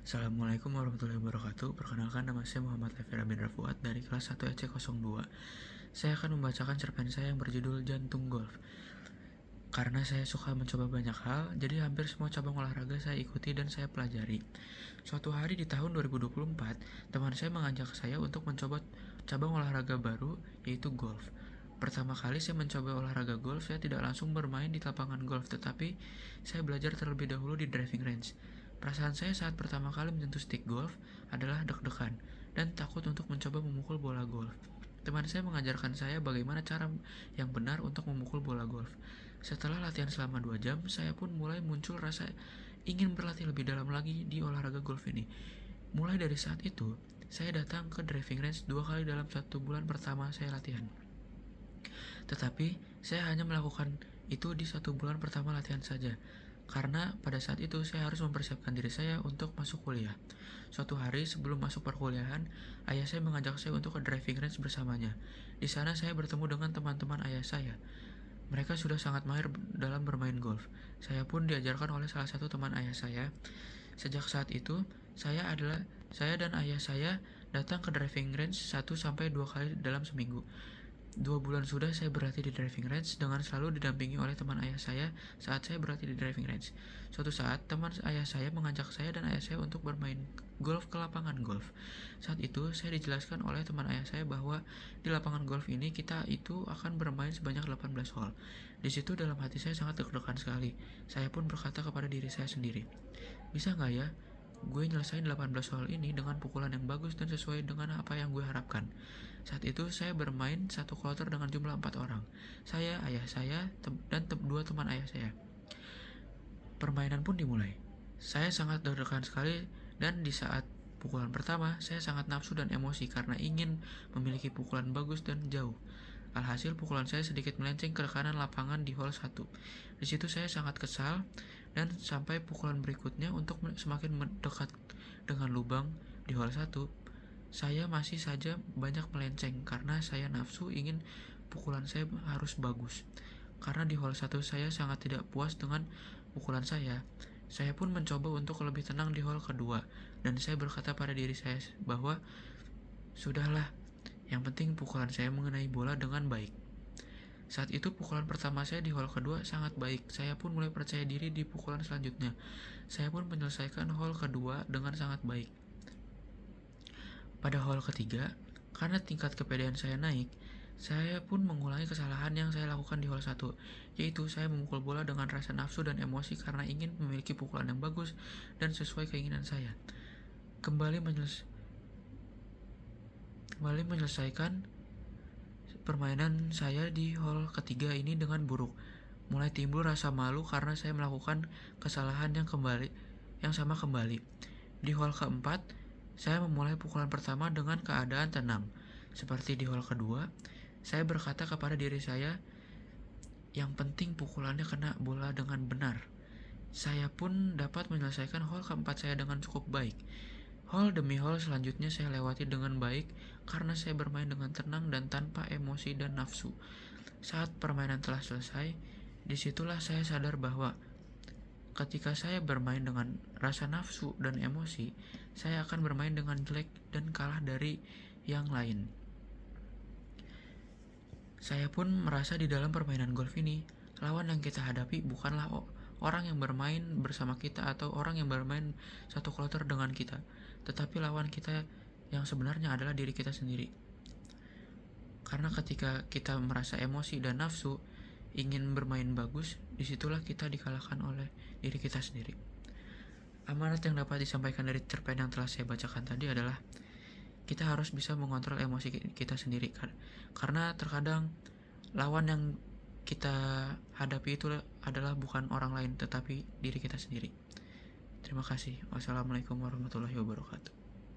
Assalamualaikum warahmatullahi wabarakatuh. Perkenalkan, nama saya Muhammad Lefira bin Rafuat dari kelas 1 EC02. Saya akan membacakan cerpen saya yang berjudul Jantung Golf. Karena saya suka mencoba banyak hal, jadi hampir semua cabang olahraga saya ikuti dan saya pelajari. Suatu hari di tahun 2024, teman saya mengajak saya untuk mencoba cabang olahraga baru, yaitu golf. Pertama kali saya mencoba olahraga golf, saya tidak langsung bermain di lapangan golf, tetapi saya belajar terlebih dahulu di driving range. Perasaan saya saat pertama kali menyentuh stick golf adalah deg-degan dan takut untuk mencoba memukul bola golf. Teman saya mengajarkan saya bagaimana cara yang benar untuk memukul bola golf. Setelah latihan selama 2 jam, saya pun mulai muncul rasa ingin berlatih lebih dalam lagi di olahraga golf ini. Mulai dari saat itu, saya datang ke driving range 2 kali dalam 1 bulan pertama saya latihan. Tetapi, saya hanya melakukan itu di 1 bulan pertama latihan saja. Karena pada saat itu saya harus mempersiapkan diri saya untuk masuk kuliah. Suatu hari sebelum masuk perkuliahan, ayah saya mengajak saya untuk ke driving range bersamanya. Di sana saya bertemu dengan teman-teman ayah saya. Mereka sudah sangat mahir dalam bermain golf. Saya pun diajarkan oleh salah satu teman ayah saya. Sejak saat itu, saya dan ayah saya datang ke driving range 1 sampai 2 kali dalam seminggu. 2 bulan sudah saya berlatih di driving range dengan selalu didampingi oleh teman ayah saya saat saya berlatih di driving range. Suatu saat, teman ayah saya mengajak saya dan ayah saya untuk bermain golf ke lapangan golf. Saat itu, saya dijelaskan oleh teman ayah saya bahwa di lapangan golf ini kita itu akan bermain sebanyak 18 hole. Di situ dalam hati saya sangat deg-degan sekali. Saya pun berkata kepada diri saya sendiri, bisa nggak ya gue nyelesain 18 hole ini dengan pukulan yang bagus dan sesuai dengan apa yang gue harapkan. Saat itu saya bermain 1 kloter dengan jumlah 4 orang. Saya, ayah saya, dan 2 teman ayah saya. Permainan pun dimulai. Saya sangat deg-degan sekali dan di saat pukulan pertama, saya sangat nafsu dan emosi karena ingin memiliki pukulan bagus dan jauh. Alhasil pukulan saya sedikit melenceng ke kanan lapangan di hole 1. Di situ saya sangat kesal dan sampai pukulan berikutnya untuk semakin mendekat dengan lubang di hole 1. Saya masih saja banyak melenceng karena saya nafsu ingin pukulan saya harus bagus. Karena di hole 1 saya sangat tidak puas dengan pukulan saya. Saya pun mencoba untuk lebih tenang di hole kedua dan saya berkata pada diri saya bahwa sudahlah, yang penting pukulan saya mengenai bola dengan baik. Saat itu pukulan pertama saya di hole kedua sangat baik. Saya pun mulai percaya diri di pukulan selanjutnya. Saya pun menyelesaikan hole kedua dengan sangat baik. Pada hole ketiga, karena tingkat kepedean saya naik, saya pun mengulangi kesalahan yang saya lakukan di hole 1, yaitu saya memukul bola dengan rasa nafsu dan emosi karena ingin memiliki pukulan yang bagus dan sesuai keinginan saya. Kembali menyelesaikan permainan saya di hole ketiga ini dengan buruk. Mulai timbul rasa malu karena saya melakukan kesalahan yang sama kembali. Di hole keempat, saya memulai pukulan pertama dengan keadaan tenang. Seperti di hole kedua, saya berkata kepada diri saya, yang penting pukulannya kena bola dengan benar. Saya pun dapat menyelesaikan hole keempat saya dengan cukup baik. Hole demi hole selanjutnya saya lewati dengan baik karena saya bermain dengan tenang dan tanpa emosi dan nafsu. Saat permainan telah selesai, disitulah saya sadar bahwa ketika saya bermain dengan rasa nafsu dan emosi, saya akan bermain dengan jelek dan kalah dari yang lain. Saya pun merasa di dalam permainan golf ini, lawan yang kita hadapi bukanlah orang yang bermain bersama kita atau orang yang bermain 1 kloter dengan kita, tetapi lawan kita yang sebenarnya adalah diri kita sendiri. Karena ketika kita merasa emosi dan nafsu, ingin bermain bagus, disitulah kita dikalahkan oleh diri kita sendiri. Amanat yang dapat disampaikan dari cerpen yang telah saya bacakan tadi adalah kita harus bisa mengontrol emosi kita sendiri, karena terkadang lawan yang kita hadapi itu adalah bukan orang lain tetapi diri kita sendiri. Terima kasih. Wassalamualaikum warahmatullahi wabarakatuh.